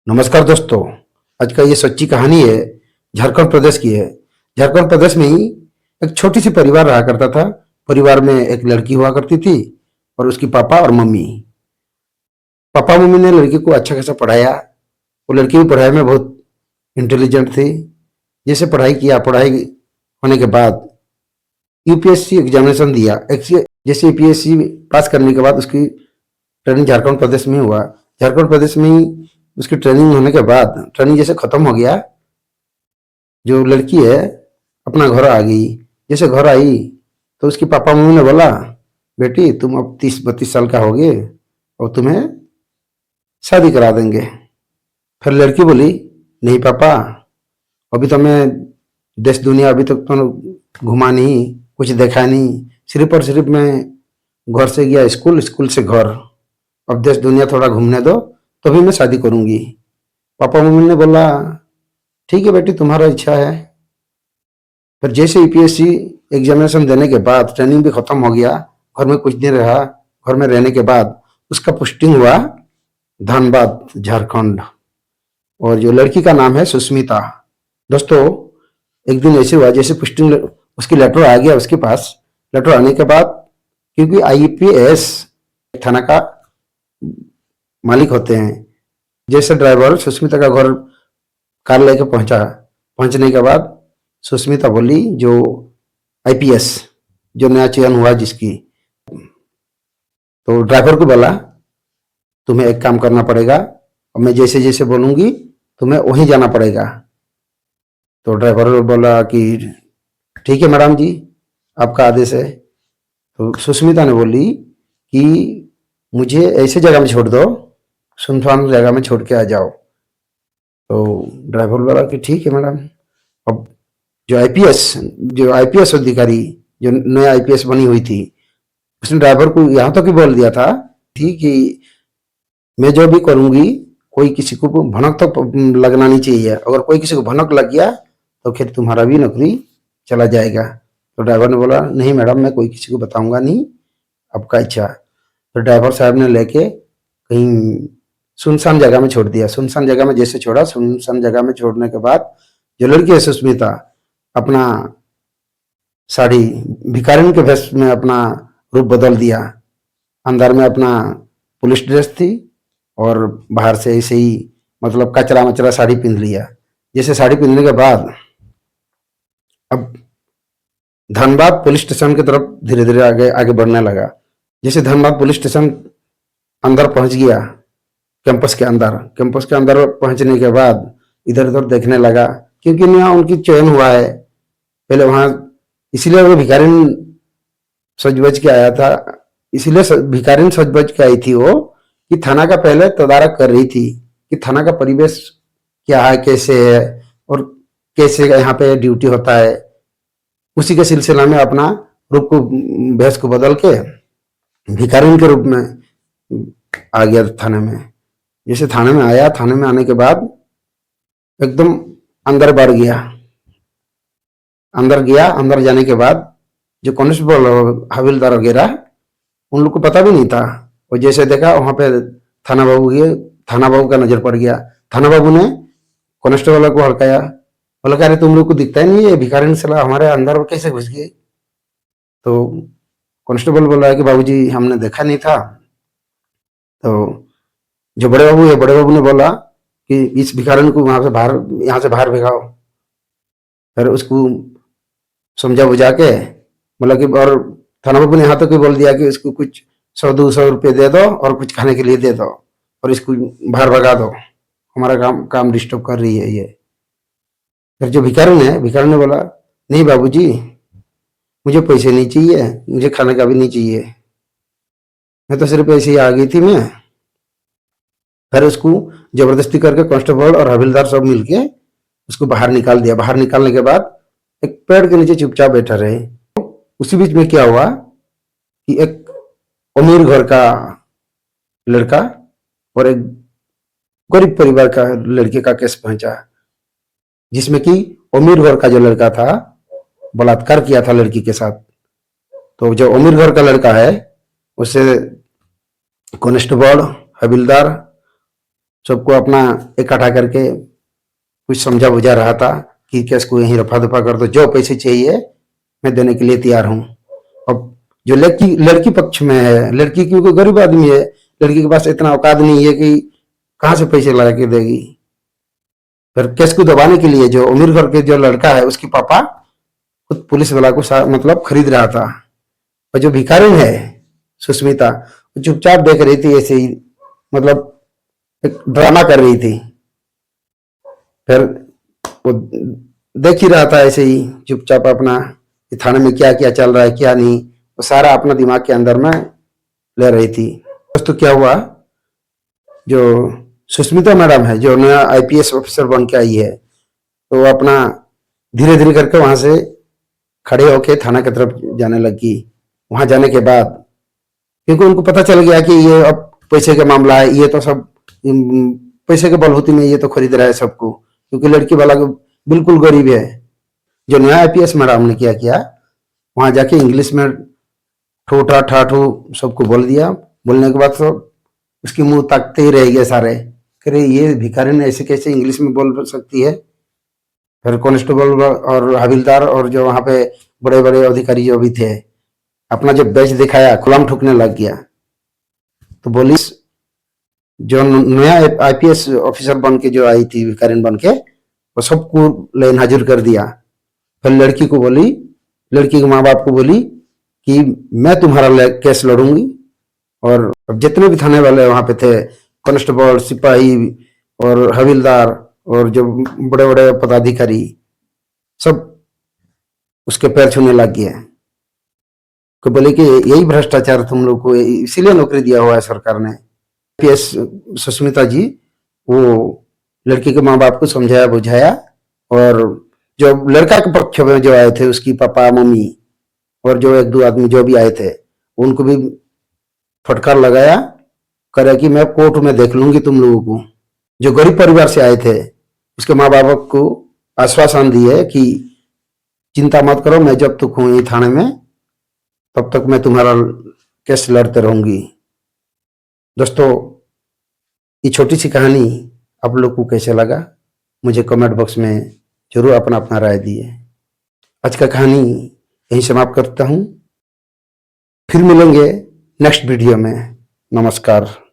नमस्कार दोस्तों। आज का ये सच्ची कहानी है, झारखंड प्रदेश की है। झारखंड प्रदेश में ही एक छोटी सी परिवार रहा करता था। परिवार में एक लड़की हुआ करती थी और उसकी पापा और मम्मी। पापा मम्मी ने लड़की को अच्छा खासा पढ़ाया। वो लड़की भी पढ़ाई में बहुत इंटेलिजेंट थी। जैसे पढ़ाई किया, पढ़ाई होने के बाद यूपीएससी एग्जामिनेशन दिया। जैसे यूपीएससी पास करने के बाद उसकी ट्रेनिंग झारखंड प्रदेश में हुआ। झारखंड प्रदेश में ही उसकी ट्रेनिंग होने के बाद, ट्रेनिंग जैसे खत्म हो गया, जो लड़की है अपना घर आ गई। जैसे घर आई तो उसकी पापा मम्मी ने बोला, बेटी तुम अब 30-32 साल का होगे और तुम्हें शादी करा देंगे। फिर लड़की बोली, नहीं पापा, अभी तो मैं देश दुनिया अभी तक तो घुमा नहीं, कुछ देखा नहीं। सिर्फ और सिर्फ मैं घर से गया स्कूल, स्कूल से घर। अब देश दुनिया थोड़ा घूमने दो, तभी मैं शादी करूंगी। पापा मम्मी ने बोला, ठीक है बेटी, तुम्हारा इच्छा है। फिर जैसे यूपीएससी एग्जामिनेशन देने के बाद ट्रेनिंग भी खत्म हो गया, घर में कुछ दिन रहा। घर में रहने के बाद उसका पोस्टिंग हुआ धनबाद, झारखंड। और जो लड़की का नाम है सुष्मिता। दोस्तों, एक दिन ऐसे हुआ, जैसे पोस्टिंग उसकी लेटर आ गया उसके पास। लेटर आने के बाद, क्योंकि आईपीएस थाना का मालिक होते हैं, जैसे ड्राइवर सुष्मिता का घर कार लेके पहुंचा। पहुंचने के बाद सुष्मिता बोली, जो आईपीएस जो नया चयन हुआ जिसकी, तो ड्राइवर को बोला, तुम्हें एक काम करना पड़ेगा और मैं जैसे जैसे बोलूंगी तुम्हें वहीं जाना पड़ेगा। तो ड्राइवर बोला कि ठीक है मैडम जी, आपका आदेश है। तो सुष्मिता ने बोली कि मुझे ऐसे जगह में छोड़ दो, सुनसान जगह में छोड़ के आ जाओ। तो ड्राइवर बोला कि ठीक है मैडम। अब जो आईपीएस अधिकारी, जो नया आईपीएस बनी हुई थी, उसने ड्राइवर को यहाँ तक ही बोल दिया था कि मैं जो भी करूंगी कोई किसी को भनक तो लगना नहीं चाहिए। अगर कोई किसी को भनक लग गया तो फिर तुम्हारा भी नौकरी चला जाएगा। तो ड्राइवर ने बोला, नहीं मैडम, मैं कोई किसी को बताऊंगा नहीं, आपका इच्छा। तो ड्राइवर साहब ने लेके कहीं सुनसान जगह में छोड़ दिया। सुनसान जगह में जैसे छोड़ा, सुनसान जगह में छोड़ने के बाद जो लड़की है सुष्मिता अपना साड़ी भिखारिन के भेष में अपना रूप बदल दिया। अंदर में अपना पुलिस ड्रेस थी और बाहर से ऐसे ही मतलब कचरा मचरा साड़ी पहन लिया। जैसे साड़ी पहनने के बाद अब धनबाद पुलिस स्टेशन की तरफ धीरे धीरे आगे आगे बढ़ने लगा। जैसे धनबाद पुलिस स्टेशन अंदर पहुंच गया, कैंपस के अंदर पहुंचने के बाद इधर उधर देखने लगा, क्योंकि नया उनकी चयन हुआ है। पहले वहां इसीलिए वो भिखारिन सज-बज के आया था। इसीलिए भिखारिन सज-बज के आई थी वो, कि थाना का पहले तदारक कर रही थी कि थाना का परिवेश क्या है, कैसे है और कैसे यहाँ पे ड्यूटी होता है। उसी के सिलसिला में अपना रूप को, भेष को बदल के भिखारिन के रूप में आ गया थाने में। जैसे थाने में आया, थाने में आने के बाद एकदम अंदर बढ़ गया। अंदर जाने के बाद जो कांस्टेबल हवलदार वगैरह, उन लोग को पता भी नहीं था। और जैसे देखा वहां पे थाना बाबू का नजर पड़ गया। थाना बाबू ने कांस्टेबल को हड़काया, बोला, अरे तुम लोग को दिखता ही नहीं है, भिखारिन साला हमारे अंदर कैसे घुस गए। तो कांस्टेबल बोला कि बाबूजी हमने देखा नहीं था। तो जो बड़े बाबू ने बोला कि इस भिखारिन को वहां से बाहर, यहाँ से बाहर भगाओ। फिर उसको समझा बुझा के बोला कि, और थाना बाबू ने यहाँ तक बोल दिया कि इसको कुछ 100-200 रुपये दे दो और कुछ खाने के लिए दे दो और इसको बाहर भगा दो, हमारा काम डिस्टर्ब कर रही है ये। फिर जो भिखारिन ने बोला, नहीं बाबूजी, मुझे पैसे नहीं चाहिए, मुझे खाने का भी नहीं चाहिए, मैं तो सिर्फ ऐसे ही आ गई थी मैं। फिर उसको जबरदस्ती करके कांस्टेबल और हवलदार सब मिलके उसको बाहर निकाल दिया। बाहर निकालने के बाद एक पेड़ के नीचे चुपचाप बैठा रहे। उसी बीच में क्या हुआ कि एक अमीर घर का लड़का और एक गरीब परिवार का लड़के का केस पहुंचा, जिसमें कि अमीर घर का जो लड़का था बलात्कार किया था लड़की के साथ। तो जो अमीर घर का लड़का है, उसे कांस्टेबल, हवलदार सबको अपना इकट्ठा करके कुछ समझा बुझा रहा था कि केस को यहीं रफा दफा कर दो, जो पैसे चाहिए मैं देने के लिए तैयार हूँ। अब जो लड़की लड़की पक्ष में है, लड़की क्योंकि गरीब आदमी है, लड़की के पास इतना औकात नहीं है कि कहाँ से पैसे ला के देगी। फिर केस को दबाने के लिए जो अमीर घर के जो लड़का है उसके पापा खुद पुलिस वाला को मतलब खरीद रहा था। और जो भिखारिन है सुष्मिता, चुपचाप देख रही थी ऐसे ही, मतलब एक ड्रामा कर रही थी। फिर वो देख ही रहा था ऐसे ही चुपचाप अपना थाने में क्या क्या चल रहा है क्या नहीं, वो सारा अपना दिमाग के अंदर में ले रही थी। दोस्तों क्या हुआ, जो सुष्मिता मैडम है जो नया आईपीएस ऑफिसर बन के आई है, तो वो अपना धीरे धीरे करके वहां से खड़े होके थाना की तरफ जाने लगी। वहां जाने के बाद क्योंकि उनको पता चल गया कि ये अब पैसे का मामला है, ये तो सब पैसे के बलबूते में ये तो खरीद रहा है सबको, क्योंकि लड़की वाला बिल्कुल गरीब है। जो नया आईपीएस मैडम ने क्या किया, वहां जाके इंग्लिश में ठोठा ठाठू सबको बोल दिया। बोलने के बाद तो उसकी मुंह ताकते ही रह गए सारे, अरे ये भिखारी ने ऐसे कैसे इंग्लिश में बोल सकती है। फिर कांस्टेबल और हवलदार और जो वहां पे बड़े बड़े अधिकारी जो भी थे, अपना जो बैच दिखाया खुलाम ठोकने लग गया। तो पुलिस जो नया आईपीएस ऑफिसर बन के जो आई थी भिखारिन बन के, वो सबको लाइन हाजिर कर दिया। फिर लड़की को बोली, लड़की के माँ बाप को बोली कि मैं तुम्हारा केस लड़ूंगी। और जितने भी थाने वाले वहां पे थे, कांस्टेबल, सिपाही और हवलदार और जो बड़े बड़े पदाधिकारी, सब उसके पैर छूने लग गए। को बोले कि यही भ्रष्टाचार तुम लोग को इसीलिए नौकरी दिया हुआ है सरकार ने। पीएस सुष्मिता जी वो लड़की के माँ बाप को समझाया बुझाया, और जो लड़का के पक्ष में जो आए थे उसकी पापा मम्मी और जो एक दो आदमी जो भी आए थे, उनको भी फटकार लगाया, करे कि मैं कोर्ट में देख लूंगी तुम लोगों को। जो गरीब परिवार से आए थे उसके माँ बाप को आश्वासन दिए कि चिंता मत करो, मैं जब तक हूँ थाने में तब तक मैं तुम्हारा केस लड़ते रहूंगी। दोस्तों ये छोटी सी कहानी आप लोग को कैसे लगा, मुझे कमेंट बॉक्स में जरूर अपना अपना राय दिए। आज का कहानी यहीं समाप्त करता हूँ, फिर मिलेंगे नेक्स्ट वीडियो में। नमस्कार।